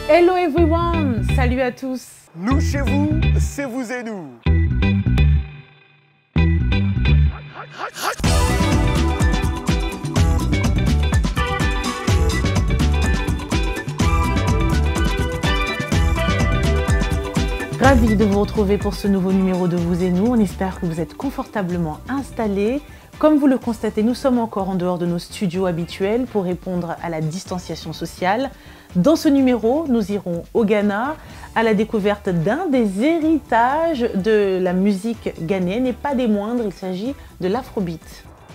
Hello everyone, salut à tous. Nous chez vous, c'est vous et nous. Ravi de vous retrouver pour ce nouveau numéro de Vous et Nous. On espère que vous êtes confortablement installés. Comme vous le constatez, nous sommes encore en dehors de nos studios habituels pour répondre à la distanciation sociale. Dans ce numéro, nous irons au Ghana à la découverte d'un des héritages de la musique ghanéenne et pas des moindres, il s'agit de l'afrobeat.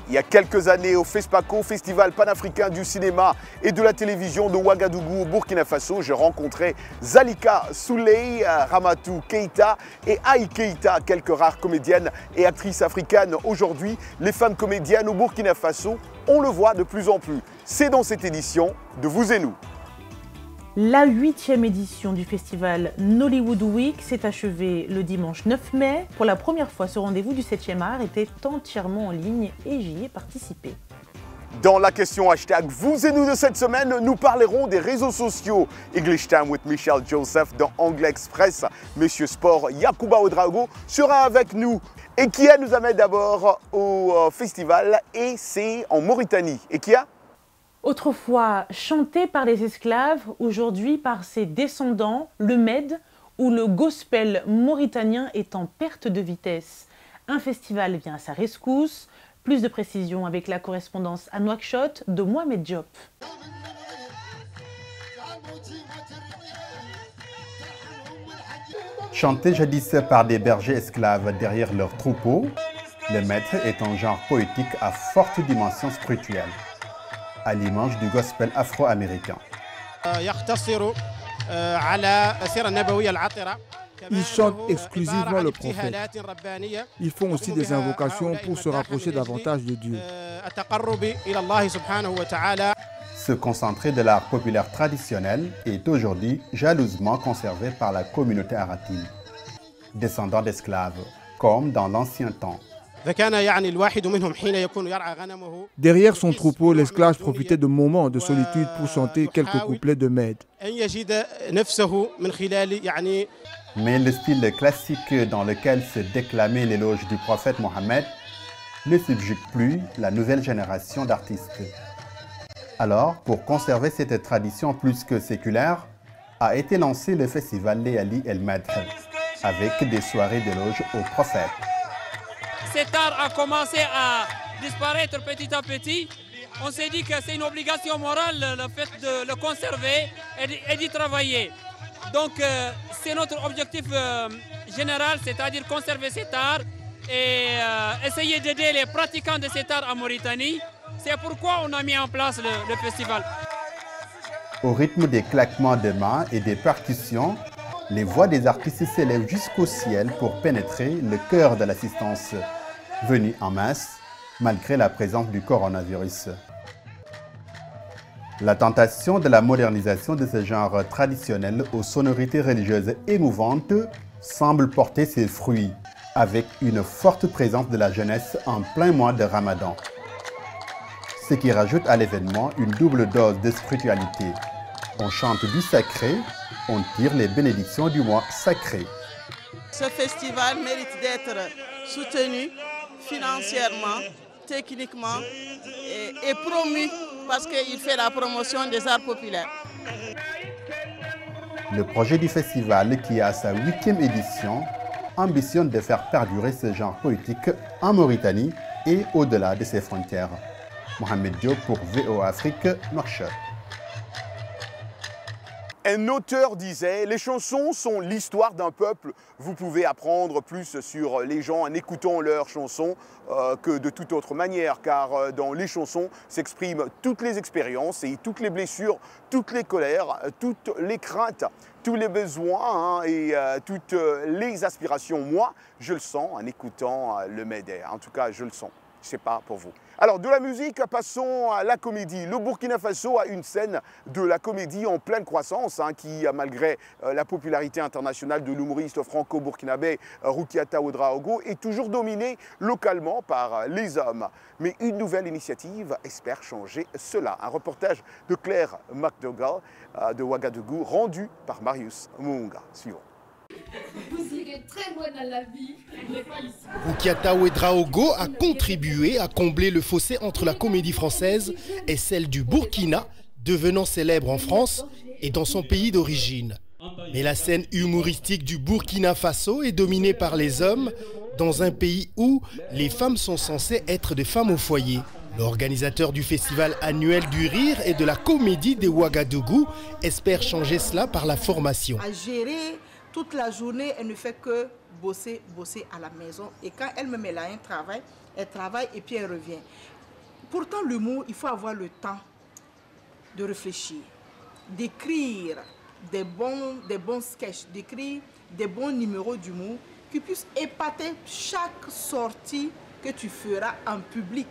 Il y a quelques années, au FESPACO, Festival panafricain du cinéma et de la télévision de Ouagadougou au Burkina Faso, j'ai rencontré Zalika Souley, Ramatou Keïta et Aïe Keïta, quelques rares comédiennes et actrices africaines. Aujourd'hui, les femmes comédiennes au Burkina Faso, on le voit de plus en plus. C'est dans cette édition de Vous et Nous. La 8e édition du festival Nollywood Week s'est achevée le dimanche 9 mai. Pour la première fois, ce rendez-vous du 7e art était entièrement en ligne et j'y ai participé. Dans la question hashtag Vous et Nous de cette semaine, nous parlerons des réseaux sociaux. English Time with Michelle Joseph dans Anglais Express. Monsieur Sport Yacouba Ouedraogo sera avec nous. Et Kia nous amène d'abord au festival et c'est en Mauritanie. Et Kia ? Autrefois chanté par les esclaves, aujourd'hui par ses descendants, le Med ou le gospel mauritanien est en perte de vitesse. Un festival vient à sa rescousse. Plus de précisions avec la correspondance à Nouakchott de Mohamed Diop. Chanté jadis par des bergers esclaves derrière leurs troupeaux, le maître est un genre poétique à forte dimension spirituelle, à l'image du gospel afro-américain. Ils chantent exclusivement le prophète. Ils font aussi des invocations pour se rapprocher davantage de Dieu. Ce concentré de l'art populaire traditionnel est aujourd'hui jalousement conservé par la communauté aratine, descendants d'esclaves, comme dans l'ancien temps. Derrière son troupeau, l'esclave profitait de moments de solitude pour chanter quelques couplets de Med. Mais le style classique dans lequel se déclamait l'éloge du prophète Mohammed ne subjugue plus la nouvelle génération d'artistes. Alors, pour conserver cette tradition plus que séculaire, a été lancé le festival Léali El Madh, avec des soirées d'éloge au prophète. Cet art a commencé à disparaître petit à petit. On s'est dit que c'est une obligation morale le fait de le conserver et d'y travailler. Donc c'est notre objectif général, c'est-à-dire conserver cet art et essayer d'aider les pratiquants de cet art en Mauritanie. C'est pourquoi on a mis en place le festival. Au rythme des claquements de mains et des percussions, les voix des artistes s'élèvent jusqu'au ciel pour pénétrer le cœur de l'assistance, venue en masse malgré la présence du coronavirus. La tentation de la modernisation de ce genre traditionnel aux sonorités religieuses émouvantes semble porter ses fruits, avec une forte présence de la jeunesse en plein mois de Ramadan. Ce qui rajoute à l'événement une double dose de spiritualité. On chante du sacré, on tire les bénédictions du mois sacré. Ce festival mérite d'être soutenu financièrement, techniquement et promu parce qu'il fait la promotion des arts populaires. Le projet du festival, qui a sa 8e édition, ambitionne de faire perdurer ce genre politique en Mauritanie et au-delà de ses frontières. Mohamed Diop pour VOA Afrique, Nouakchott. Un auteur disait « Les chansons sont l'histoire d'un peuple. Vous pouvez apprendre plus sur les gens en écoutant leurs chansons que de toute autre manière, car dans les chansons s'expriment toutes les expériences et toutes les blessures, toutes les colères, toutes les craintes, tous les besoins et toutes les aspirations. Moi, je le sens en écoutant le Médé. En tout cas, je le sens. Je ne sais pas pour vous. Alors, de la musique, passons à la comédie. Le Burkina Faso a une scène de la comédie en pleine croissance, qui, malgré la popularité internationale de l'humoriste franco-burkinabé Roukiata Ouedraogo, est toujours dominée localement par les hommes. Mais une nouvelle initiative espère changer cela. Un reportage de Claire McDougall de Ouagadougou, rendu par Marius Mounga. Suivons. Vous serez très loin dans la vie. Roukiata Ouedraogo a contribué à combler le fossé entre la comédie française et celle du Burkina, devenant célèbre en France et dans son pays d'origine. Mais la scène humoristique du Burkina Faso est dominée par les hommes, dans un pays où les femmes sont censées être des femmes au foyer. L'organisateur du festival annuel du rire et de la comédie de Ouagadougou espère changer cela par la formation. À gérer toute la journée, elle ne fait que bosser à la maison. Et quand elle me met là un travail, elle travaille et puis elle revient. Pourtant, l'humour, il faut avoir le temps de réfléchir, d'écrire des bons sketchs, d'écrire des bons numéros d'humour qui puissent épater chaque sortie que tu feras en public.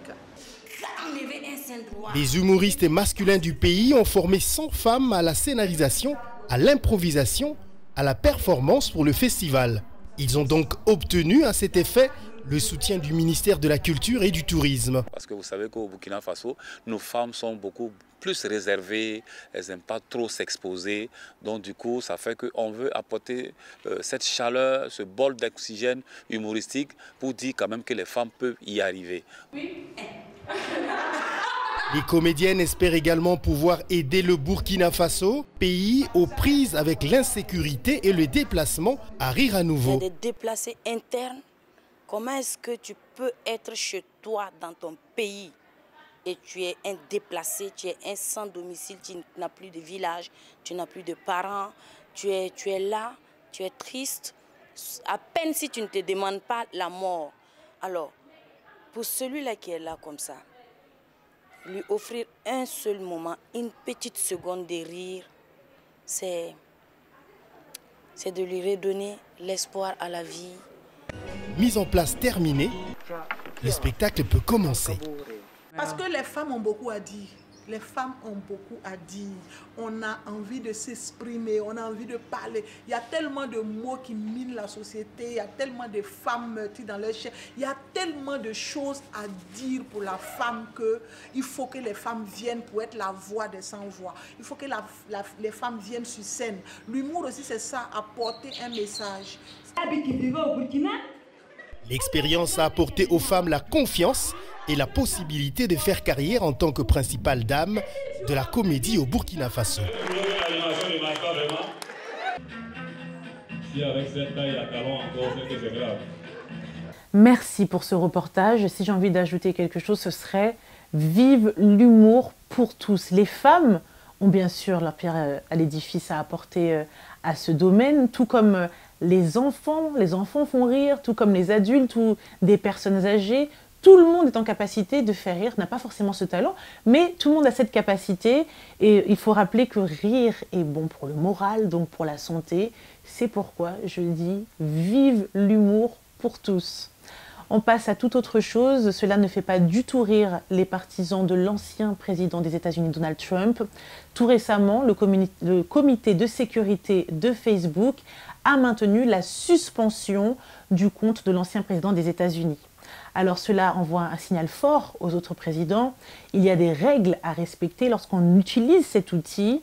Les humoristes masculins du pays ont formé 100 femmes à la scénarisation, à l'improvisation, à la performance pour le festival. Ils ont donc obtenu à cet effet le soutien du ministère de la Culture et du Tourisme. Parce que vous savez qu'au Burkina Faso, nos femmes sont beaucoup plus réservées, elles n'aiment pas trop s'exposer. Donc du coup, ça fait qu'on veut apporter cette chaleur, ce bol d'oxygène humoristique pour dire quand même que les femmes peuvent y arriver. Oui. Les comédiennes espèrent également pouvoir aider le Burkina Faso, pays aux prises avec l'insécurité et le déplacement, à rire à nouveau. Il y a des déplacés internes. Comment est-ce que tu peux être chez toi dans ton pays et tu es un déplacé, tu es un sans domicile, tu n'as plus de village, tu n'as plus de parents, tu es là, tu es triste, à peine si tu ne te demandes pas la mort. Alors, pour celui-là qui est là comme ça, lui offrir un seul moment, une petite seconde de rire, c'est de lui redonner l'espoir à la vie. Mise en place terminée, le spectacle peut commencer. Parce que les femmes ont beaucoup à dire. Les femmes ont beaucoup à dire. On a envie de s'exprimer, on a envie de parler. Il y a tellement de mots qui minent la société, il y a tellement de femmes meurtries dans leur chair. Il y a tellement de choses à dire pour la femme qu'il faut que les femmes viennent pour être la voix des sans-voix. Il faut que les femmes viennent sur scène. L'humour aussi, c'est ça, apporter un message. L'expérience a apporté aux femmes la confiance et la possibilité de faire carrière en tant que principale dame de la comédie au Burkina Faso. Merci pour ce reportage. Si j'ai envie d'ajouter quelque chose, ce serait « Vive l'humour pour tous ». Les femmes ont bien sûr leur pierre à l'édifice à apporter à ce domaine, tout comme les enfants font rire, tout comme les adultes ou des personnes âgées. Tout le monde est en capacité de faire rire, n'a pas forcément ce talent, mais tout le monde a cette capacité. Et il faut rappeler que rire est bon pour le moral, donc pour la santé. C'est pourquoi je dis vive l'humour pour tous. On passe à toute autre chose. Cela ne fait pas du tout rire les partisans de l'ancien président des États-Unis, Donald Trump. Tout récemment, le comité de sécurité de Facebook a maintenu la suspension du compte de l'ancien président des États-Unis. Alors cela envoie un signal fort aux autres présidents. Il y a des règles à respecter lorsqu'on utilise cet outil.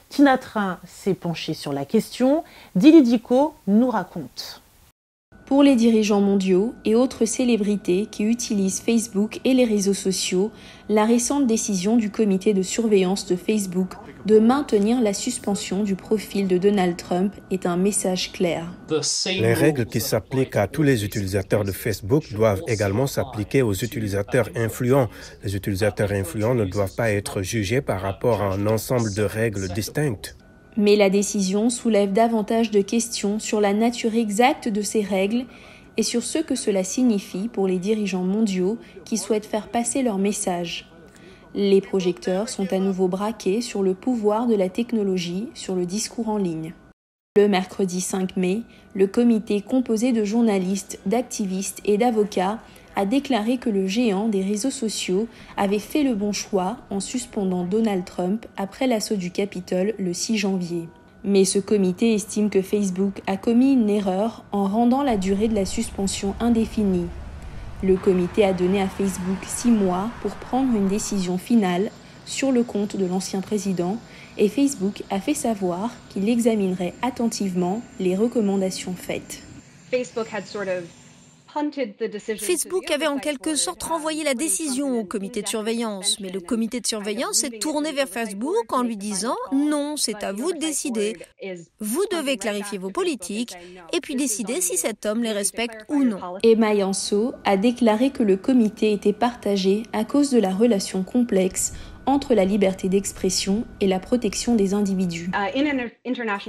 Tina Train s'est penchée sur la question. Dili Diko nous raconte. Pour les dirigeants mondiaux et autres célébrités qui utilisent Facebook et les réseaux sociaux, la récente décision du comité de surveillance de Facebook de maintenir la suspension du profil de Donald Trump est un message clair. Les règles qui s'appliquent à tous les utilisateurs de Facebook doivent également s'appliquer aux utilisateurs influents. Les utilisateurs influents ne doivent pas être jugés par rapport à un ensemble de règles distinctes. Mais la décision soulève davantage de questions sur la nature exacte de ces règles et sur ce que cela signifie pour les dirigeants mondiaux qui souhaitent faire passer leur message. Les projecteurs sont à nouveau braqués sur le pouvoir de la technologie sur le discours en ligne. Le mercredi 5 mai, le comité composé de journalistes, d'activistes et d'avocats a déclaré que le géant des réseaux sociaux avait fait le bon choix en suspendant Donald Trump après l'assaut du Capitole le 6 janvier. Mais ce comité estime que Facebook a commis une erreur en rendant la durée de la suspension indéfinie. Le comité a donné à Facebook 6 mois pour prendre une décision finale sur le compte de l'ancien président et Facebook a fait savoir qu'il examinerait attentivement les recommandations faites. Facebook avait en quelque sorte renvoyé la décision au comité de surveillance, mais le comité de surveillance s'est tourné vers Facebook en lui disant « Non, c'est à vous de décider. Vous devez clarifier vos politiques et puis décider si cet homme les respecte ou non. » Emma Yanso a déclaré que le comité était partagé à cause de la relation complexe entre la liberté d'expression et la protection des individus.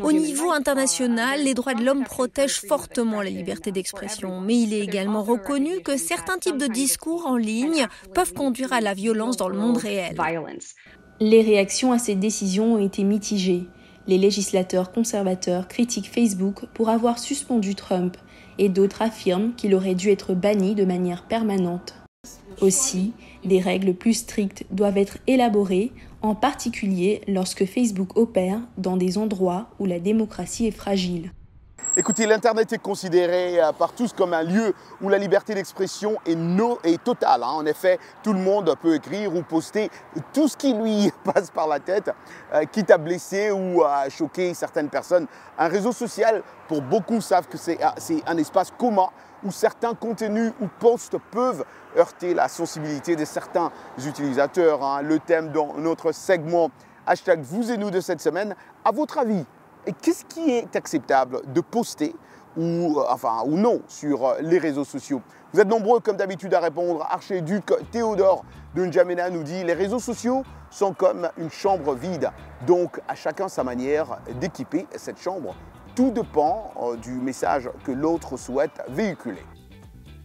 Au niveau international, les droits de l'homme protègent fortement la liberté d'expression, mais il est également reconnu que certains types de discours en ligne peuvent conduire à la violence dans le monde réel. Les réactions à cette décision ont été mitigées. Les législateurs conservateurs critiquent Facebook pour avoir suspendu Trump et d'autres affirment qu'il aurait dû être banni de manière permanente. Aussi, des règles plus strictes doivent être élaborées, en particulier lorsque Facebook opère dans des endroits où la démocratie est fragile. Écoutez, l'Internet est considéré par tous comme un lieu où la liberté d'expression est totale. En effet, tout le monde peut écrire ou poster tout ce qui lui passe par la tête, quitte à blesser ou à choquer certaines personnes. Un réseau social, pour beaucoup, savent que c'est un espace commun où certains contenus ou posts peuvent heurter la sensibilité de certains utilisateurs. Le thème dans notre segment hashtag vous et nous de cette semaine, à votre avis, qu'est-ce qui est acceptable de poster ou non sur les réseaux sociaux? Vous êtes nombreux comme d'habitude à répondre. Archiduc Théodore de N'Djamena nous dit « Les réseaux sociaux sont comme une chambre vide, donc à chacun sa manière d'équiper cette chambre. Tout dépend du message que l'autre souhaite véhiculer. »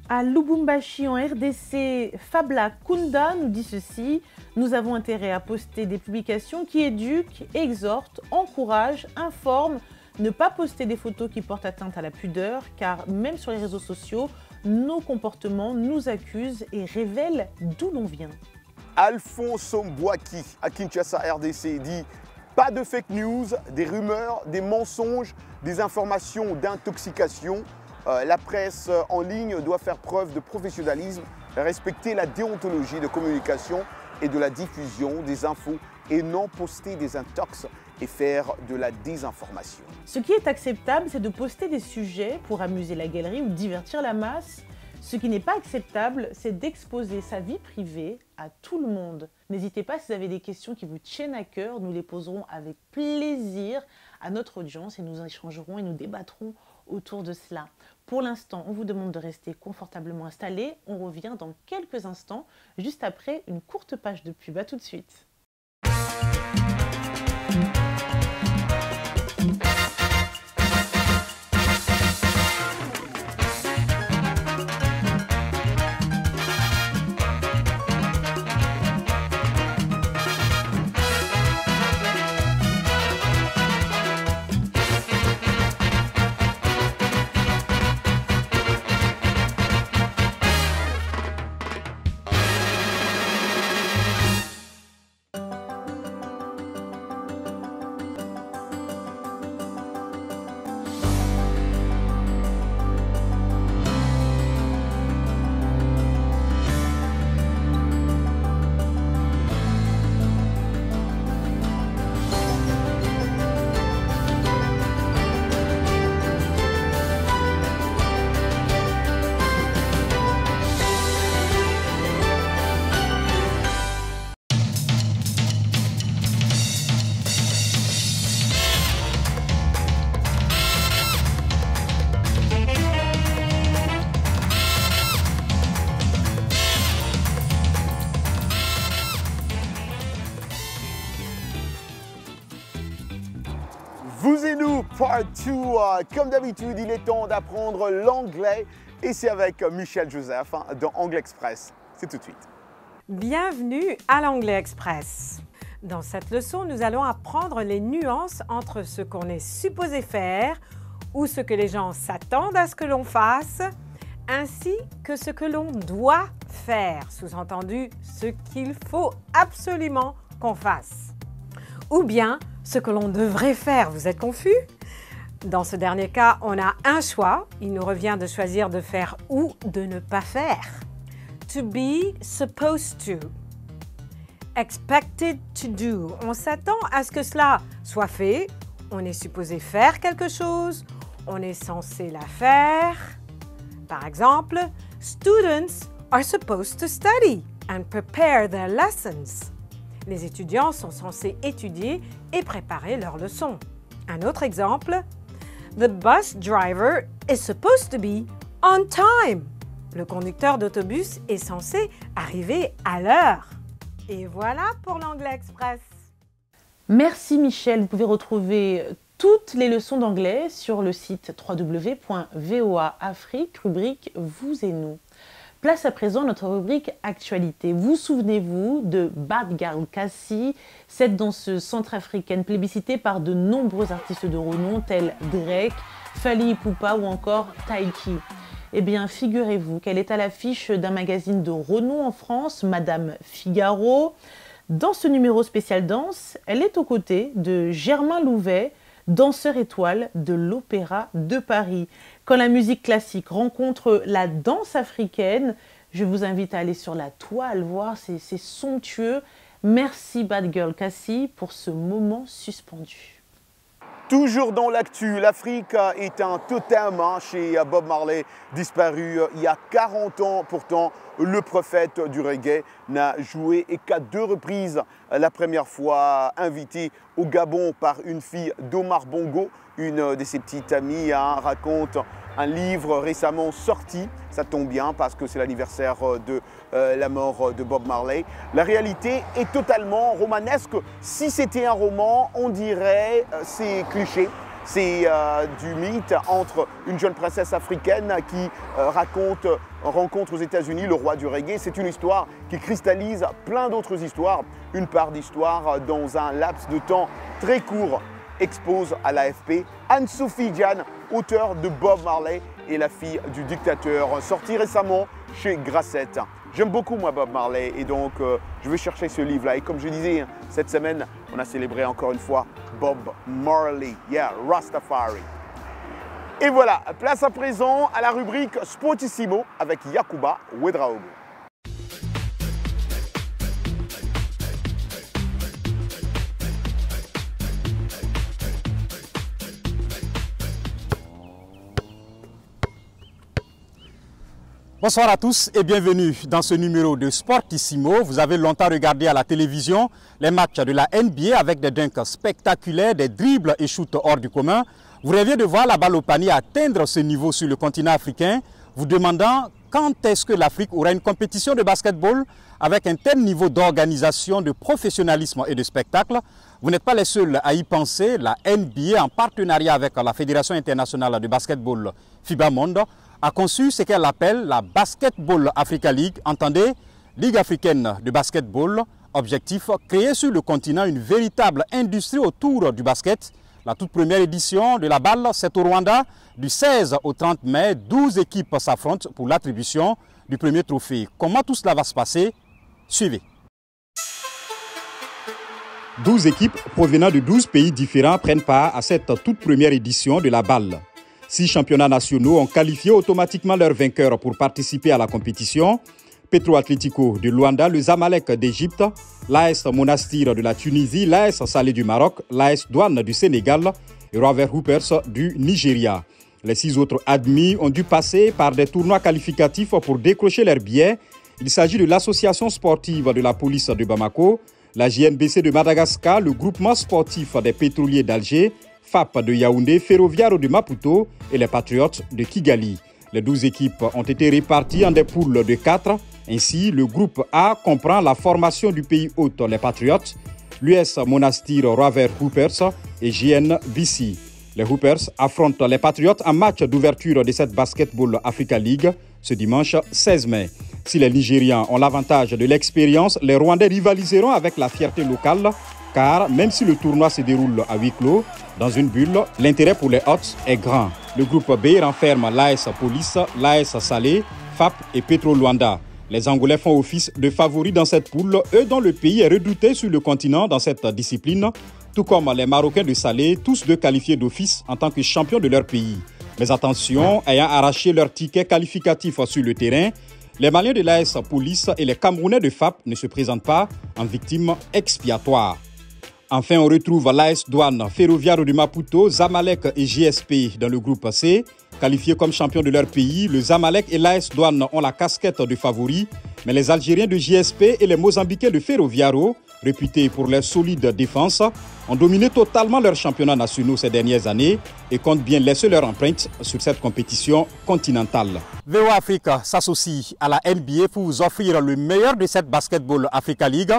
À Lubumbashi en RDC, Fabla Kunda nous dit ceci: nous avons intérêt à poster des publications qui éduquent, exhortent, encouragent, informent, ne pas poster des photos qui portent atteinte à la pudeur, car même sur les réseaux sociaux, nos comportements nous accusent et révèlent d'où l'on vient. Alphonse Mbouaki à Kinshasa RDC dit « Pas de fake news, des rumeurs, des mensonges, des informations d'intoxication. La presse en ligne doit faire preuve de professionnalisme, respecter la déontologie de communication et de la diffusion des infos et non poster des intox et faire de la désinformation. » Ce qui est acceptable, c'est de poster des sujets pour amuser la galerie ou divertir la masse. Ce qui n'est pas acceptable, c'est d'exposer sa vie privée à tout le monde. N'hésitez pas, si vous avez des questions qui vous tiennent à cœur, nous les poserons avec plaisir à notre audience et nous échangerons et nous débattrons autour de cela. Pour l'instant, on vous demande de rester confortablement installé. On revient dans quelques instants, juste après une courte page de pub. À tout de suite. Vous et nous, part 2. Comme d'habitude, il est temps d'apprendre l'anglais et c'est avec Michel Joseph dans Anglais Express. C'est tout de suite. Bienvenue à l'Anglais Express. Dans cette leçon, nous allons apprendre les nuances entre ce qu'on est supposé faire ou ce que les gens s'attendent à ce que l'on fasse ainsi que ce que l'on doit faire, sous-entendu ce qu'il faut absolument qu'on fasse. Ou bien ce que l'on devrait faire, vous êtes confus? Dans ce dernier cas, on a un choix, il nous revient de choisir de faire ou de ne pas faire. To be supposed to. Expected to do. On s'attend à ce que cela soit fait, on est supposé faire quelque chose, on est censé la faire. Par exemple, students are supposed to study and prepare their lessons. Les étudiants sont censés étudier et préparer leurs leçons. Un autre exemple, the bus driver is supposed to be on time. Le conducteur d'autobus est censé arriver à l'heure. Et voilà pour l'Anglais Express. Merci Michel, vous pouvez retrouver toutes les leçons d'anglais sur le site www.voaafrique, rubrique Vous et nous. Place à présent notre rubrique Actualité. Vous souvenez-vous de Bad Girl Cassie, cette danseuse centrafricaine plébiscitée par de nombreux artistes de renom tels Drake, Fally Ipupa ou encore Taiki. Eh bien, figurez-vous qu'elle est à l'affiche d'un magazine de renom en France, Madame Figaro. Dans ce numéro spécial danse, elle est aux côtés de Germain Louvet, danseur étoile de l'Opéra de Paris. Quand la musique classique rencontre la danse africaine, je vous invite à aller sur la toile, voir, c'est somptueux. Merci Bad Girl Cassie pour ce moment suspendu. Toujours dans l'actu, l'Afrique est un totem chez Bob Marley, disparu il y a 40 ans. Pourtant, le prophète du reggae n'a joué qu'à 2 reprises. La première fois invité au Gabon par une fille d'Omar Bongo, une de ses petites amies, raconte un livre récemment sorti. Ça tombe bien parce que c'est l'anniversaire de la mort de Bob Marley. La réalité est totalement romanesque. Si c'était un roman, on dirait c'est cliché. C'est du mythe entre une jeune princesse africaine qui rencontre aux États-Unis le roi du reggae. C'est une histoire qui cristallise plein d'autres histoires. Une part d'histoire dans un laps de temps très court, expose à l'AFP Anne-Sophie Diane, auteure de Bob Marley et la fille du dictateur, sorti récemment chez Grasset. J'aime beaucoup moi Bob Marley et donc je vais chercher ce livre-là. Et comme je disais, cette semaine, on a célébré encore une fois Bob Marley, Rastafari. Et voilà, place à présent à la rubrique Sportissimo avec Yacouba Ouedraogo. Bonsoir à tous et bienvenue dans ce numéro de Sportissimo. Vous avez longtemps regardé à la télévision les matchs de la NBA avec des dunks spectaculaires, des dribbles et shoots hors du commun. Vous rêviez de voir la balle au panier atteindre ce niveau sur le continent africain, vous demandant quand est-ce que l'Afrique aura une compétition de basketball avec un tel niveau d'organisation, de professionnalisme et de spectacle. Vous n'êtes pas les seuls à y penser. La NBA, en partenariat avec la Fédération internationale de basketball FIBA Monde, a conçu ce qu'elle appelle la Basketball Africa League, entendez, Ligue africaine de basketball. Objectif, créer sur le continent une véritable industrie autour du basket. La toute première édition de la balle, c'est au Rwanda. Du 16 au 30 mai, 12 équipes s'affrontent pour l'attribution du premier trophée. Comment tout cela va se passer? Suivez. 12 équipes provenant de 12 pays différents prennent part à cette toute première édition de la balle. 6 championnats nationaux ont qualifié automatiquement leurs vainqueurs pour participer à la compétition. Petro Atlético de Luanda, le Zamalek d'Égypte, l'AS Monastir de la Tunisie, l'AS Salé du Maroc, l'AS Douane du Sénégal et Rover Hoopers du Nigeria. Les 6 autres admis ont dû passer par des tournois qualificatifs pour décrocher leurs billets. Il s'agit de l'association sportive de la police de Bamako, la JNBC de Madagascar, le groupement sportif des pétroliers d'Alger, FAP de Yaoundé, Ferroviario de Maputo et les Patriotes de Kigali. Les 12 équipes ont été réparties en des poules de 4. Ainsi, le groupe A comprend la formation du pays hôte, les Patriotes, l'US Monastir Rover Hoopers et JNBC. Les Hoopers affrontent les Patriotes en match d'ouverture de cette Basketball Africa League ce dimanche 16 mai. Si les Nigérians ont l'avantage de l'expérience, les Rwandais rivaliseront avec la fierté locale car même si le tournoi se déroule à huis clos, dans une bulle, l'intérêt pour les Hawks est grand. Le groupe B renferme l'AS Police, l'AS Salé, FAP et Petro Luanda. Les Angolais font office de favoris dans cette poule, eux dont le pays est redouté sur le continent dans cette discipline, tout comme les Marocains de Salé, tous deux qualifiés d'office en tant que champions de leur pays. Mais attention, ayant arraché leur ticket qualificatif sur le terrain, les Maliens de l'AS Police et les Camerounais de FAP ne se présentent pas en victimes expiatoires. Enfin, on retrouve l'AS Douane, Ferroviario de Maputo, Zamalek et JSP dans le groupe C. Qualifiés comme champions de leur pays, le Zamalek et l'AS Douane ont la casquette de favoris, mais les Algériens de JSP et les Mozambicains de Ferroviario, réputés pour leur solide défense, ont dominé totalement leurs championnats nationaux ces dernières années et comptent bien laisser leur empreinte sur cette compétition continentale. VOA Africa s'associe à la NBA pour vous offrir le meilleur de cette Basketball Africa League.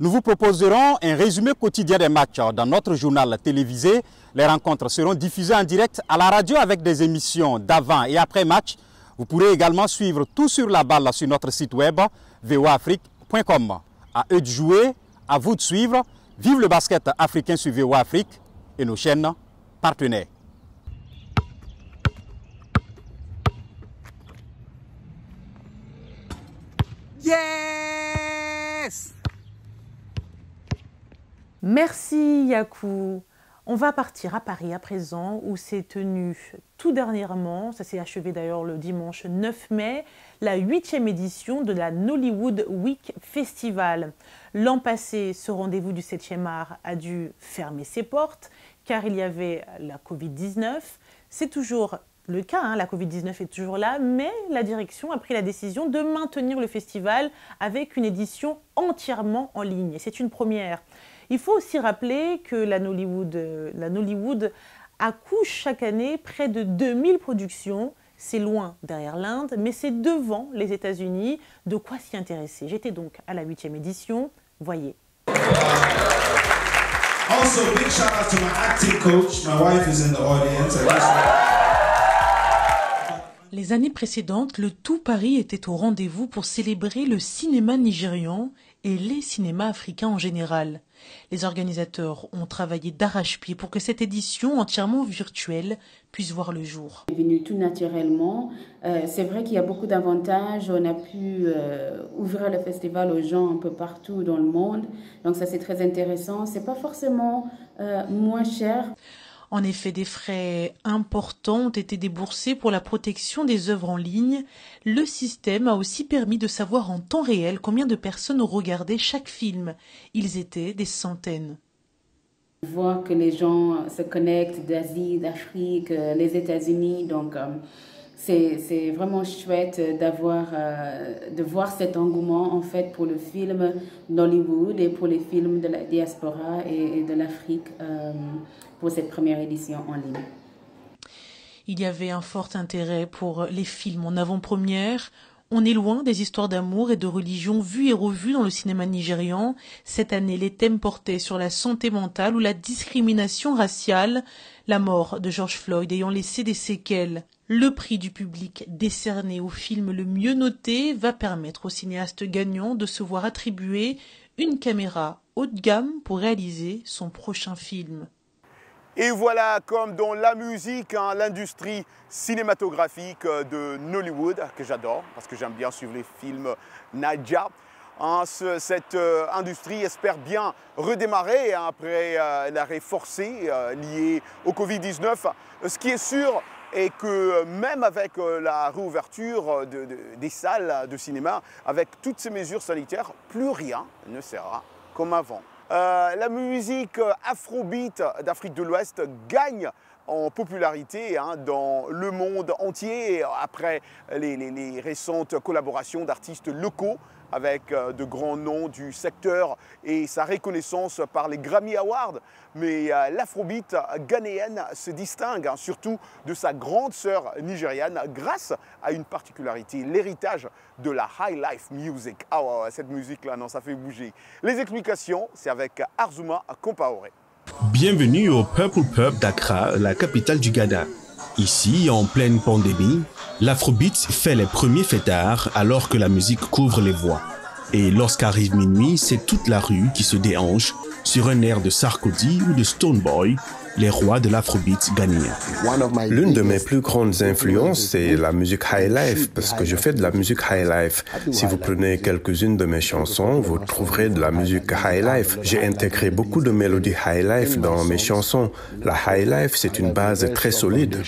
Nous vous proposerons un résumé quotidien des matchs dans notre journal télévisé. Les rencontres seront diffusées en direct à la radio avec des émissions d'avant et après match. Vous pourrez également suivre tout sur la balle sur notre site web voafrique.com. À eux de jouer, à vous de suivre. Vive le basket africain sur VOA Afrique et nos chaînes partenaires. Yes! Merci Yakou. On va partir à Paris à présent où s'est tenue tout dernièrement, ça s'est achevé d'ailleurs le dimanche 9 mai, la 8e édition de la Nollywood Week Festival. L'an passé, ce rendez-vous du 7e art a dû fermer ses portes car il y avait la Covid-19. C'est toujours le cas, la Covid-19 est toujours là, mais la direction a pris la décision de maintenir le festival avec une édition entièrement en ligne. C'est une première. Il faut aussi rappeler que la Nollywood accouche chaque année près de 2000 productions. C'est loin derrière l'Inde, mais c'est devant les États-Unis. De quoi s'y intéresser. J'étais donc à la 8e édition. Voyez. Also, big shout out to my acting coach. My wife is in the audience. Les années précédentes, le tout Paris était au rendez-vous pour célébrer le cinéma nigérian et les cinémas africains en général. Les organisateurs ont travaillé d'arrache-pied pour que cette édition entièrement virtuelle puisse voir le jour. C'est venu tout naturellement. C'est vrai qu'il y a beaucoup d'avantages. On a pu ouvrir le festival aux gens un peu partout dans le monde. Donc ça, c'est très intéressant. C'est pas forcément moins cher. En effet, des frais importants ont été déboursés pour la protection des œuvres en ligne. Le système a aussi permis de savoir en temps réel combien de personnes ont regardé chaque film. Ils étaient des centaines. Voir que les gens se connectent d'Asie, d'Afrique, les États-Unis, donc c'est vraiment chouette de voir cet engouement en fait pour le film d'Hollywood et pour les films de la diaspora et de l'Afrique pour cette première édition en ligne. Il y avait un fort intérêt pour les films en avant-première. On est loin des histoires d'amour et de religion vues et revues dans le cinéma nigérian. Cette année, les thèmes portaient sur la santé mentale ou la discrimination raciale, la mort de George Floyd ayant laissé des séquelles. Le prix du public décerné au film le mieux noté va permettre au cinéaste gagnant de se voir attribuer une caméra haut de gamme pour réaliser son prochain film. Et voilà, comme dans la musique, l'industrie cinématographique de Nollywood, que j'adore, parce que j'aime bien suivre les films Naija. Cette industrie espère bien redémarrer après l'arrêt forcé lié au Covid-19. Ce qui est sûr est que même avec la réouverture des salles de cinéma, avec toutes ces mesures sanitaires, plus rien ne sera comme avant. La musique afrobeat d'Afrique de l'Ouest gagne en popularité dans le monde entier après les récentes collaborations d'artistes locaux avec de grands noms du secteur et sa reconnaissance par les Grammy Awards. Mais l'afrobeat ghanéenne se distingue surtout de sa grande sœur nigériane grâce à une particularité, l'héritage de la high life music. Ah ouais, cette musique-là, non, ça fait bouger. Les explications, c'est avec Arzuma Compaoré. Bienvenue au Purple Pub d'Accra, la capitale du Ghana. Ici, en pleine pandémie, l'afrobeat fait les premiers fêtards alors que la musique couvre les voies. Et lorsqu'arrive minuit, c'est toute la rue qui se déhanche sur un air de Sarkodie ou de Stoneboy les rois de l'afrobeat ghanéen. L'une de mes plus grandes influences, c'est la musique high life, parce que je fais de la musique high life. Si vous prenez quelques-unes de mes chansons, vous trouverez de la musique high life. J'ai intégré beaucoup de mélodies high life dans mes chansons. La high life, c'est une base très solide.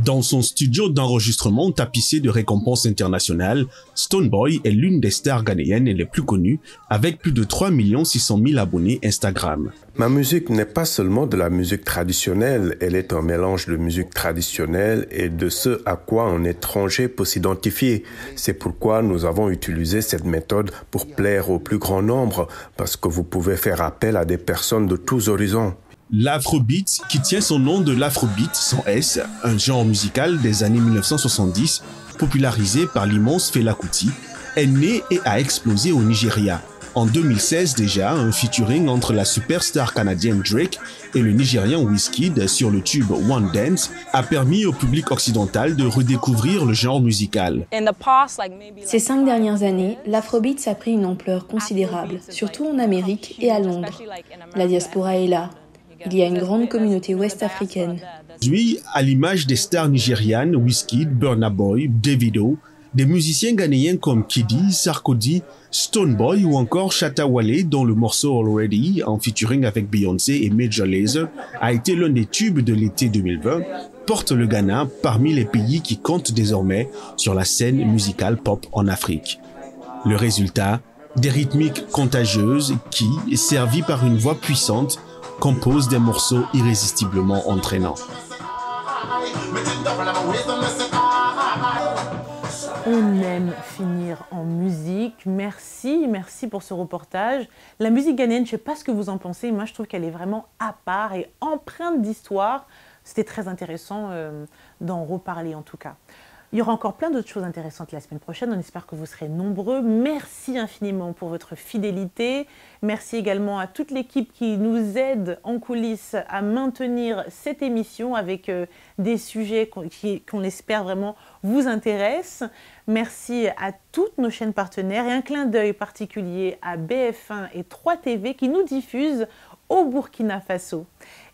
Dans son studio d'enregistrement tapissé de récompenses internationales, Stonebwoy est l'une des stars ghanéennes les plus connues, avec plus de 3 600 000 abonnés Instagram. Ma musique n'est pas seulement de la musique traditionnelle, elle est un mélange de musique traditionnelle et de ce à quoi un étranger peut s'identifier. C'est pourquoi nous avons utilisé cette méthode pour plaire au plus grand nombre, parce que vous pouvez faire appel à des personnes de tous horizons. L'afrobeat, qui tient son nom de l'afrobeat sans S, un genre musical des années 1970, popularisé par l'immense Fela Kuti, est né et a explosé au Nigeria. En 2016 déjà, un featuring entre la superstar canadienne Drake et le Nigérian Wizkid sur le tube One Dance a permis au public occidental de redécouvrir le genre musical. Ces 5 dernières années, l'afrobeat a pris une ampleur considérable, surtout en Amérique et à Londres. La diaspora est là. Il y a une grande communauté ouest-africaine. Aujourd'hui, à l'image des stars nigérianes Wizkid, Burna Boy, Davido, des musiciens ghanéens comme Kidi, Sarkodie, Stonebwoy ou encore Shatta Wale, dont le morceau Already, en featuring avec Beyoncé et Major Lazer, a été l'un des tubes de l'été 2020, porte le Ghana parmi les pays qui comptent désormais sur la scène musicale pop en Afrique. Le résultat, des rythmiques contagieuses qui, servies par une voix puissante, composent des morceaux irrésistiblement entraînants. On aime finir en musique. Merci pour ce reportage. La musique ghanéenne, je ne sais pas ce que vous en pensez, moi je trouve qu'elle est vraiment à part et empreinte d'histoire. C'était très intéressant d'en reparler en tout cas. Il y aura encore plein d'autres choses intéressantes la semaine prochaine. On espère que vous serez nombreux. Merci infiniment pour votre fidélité. Merci également à toute l'équipe qui nous aide en coulisses à maintenir cette émission avec des sujets qu'on espère vraiment vous intéressent. Merci à toutes nos chaînes partenaires et un clin d'œil particulier à BF1 et 3TV qui nous diffusent au Burkina Faso.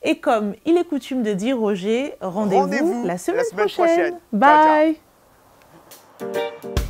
Et comme il est coutume de dire, Roger, rendez-vous la semaine prochaine. Bye. Ciao, ciao.